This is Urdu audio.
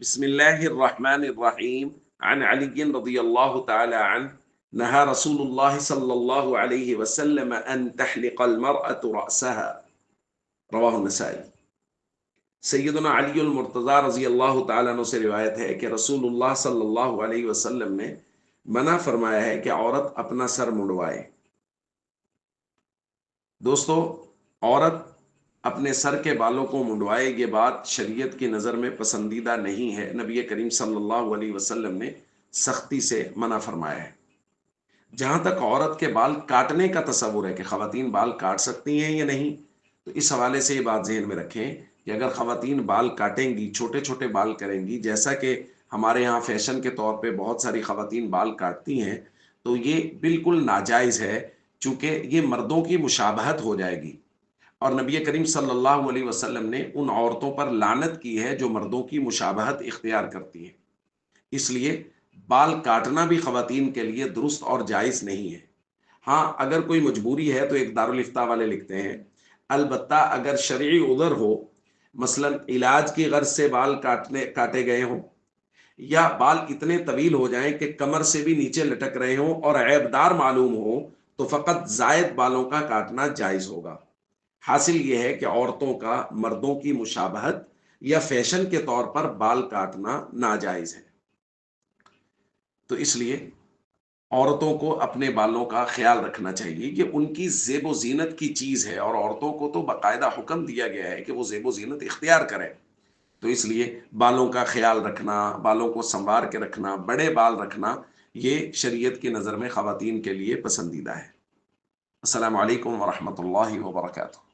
بسم الله الرحمن الرحيم عن علي رضي الله تعالى عنه نهى رسول الله صلى الله عليه وسلم أن تحلق المرأة رأسها رواہ النسائی۔ سیدنا علی المرتضی رضی اللہ تعالیٰ عنہ سے روایت ہے کہ رسول اللہ صلی اللہ علیہ وسلم نے منع فرمایا ہے کہ عورت اپنا سر منڈوائے۔ دوستو، عورت اپنے سر کے بالوں کو منڈوائے، یہ بات شریعت کی نظر میں پسندیدہ نہیں ہے۔ نبی کریم صلی اللہ علیہ وسلم نے سختی سے منع فرمایا ہے۔ جہاں تک عورت کے بال کاٹنے کا تصور ہے کہ خواتین بال کاٹ سکتی ہیں یا نہیں، تو اس حوالے سے یہ بات ذہن میں رکھیں کہ اگر خواتین بال کاٹیں گی، چھوٹے چھوٹے بال کریں گی، جیسا کہ ہمارے ہاں فیشن کے طور پہ بہت ساری خواتین بال کاٹتی ہیں، تو یہ بالکل ناجائز ہے، چونکہ یہ مردوں کی مشابہت ہو جائے گی۔ اور نبی کریم صلی اللہ علیہ وسلم نے ان عورتوں پر لعنت کی ہے جو مردوں کی مشابہت اختیار کرتی ہیں۔ اس لیے بال کاٹنا بھی خواتین کے لیے درست اور جائز نہیں ہے۔ ہاں، اگر کوئی مجبوری ہے تو ایک دارالفتہ والے لکھتے ہیں، البتہ اگر شرعی عذر ہو، مثلا علاج کی غرض سے بال کاٹے گئے ہوں، یا بال اتنے طویل ہو جائیں کہ کمر سے بھی نیچے لٹک رہے ہوں اور عیبدار معلوم ہو، تو فقط زائد بالوں کا کاٹنا جائز ہوگا۔ حاصل یہ ہے کہ عورتوں کا مردوں کی مشابہت یا فیشن کے طور پر بال کاٹنا ناجائز ہے۔ تو اس لیے عورتوں کو اپنے بالوں کا خیال رکھنا چاہیے، کہ ان کی زیب و زینت کی چیز ہے، اور عورتوں کو تو باقاعدہ حکم دیا گیا ہے کہ وہ زیب و زینت اختیار کریں۔ تو اس لیے بالوں کا خیال رکھنا، بالوں کو سنوار کے رکھنا، بڑے بال رکھنا، یہ شریعت کی نظر میں خواتین کے لیے پسندیدہ ہے۔ السلام علیکم ورحمۃ اللہ وبرکاتہ۔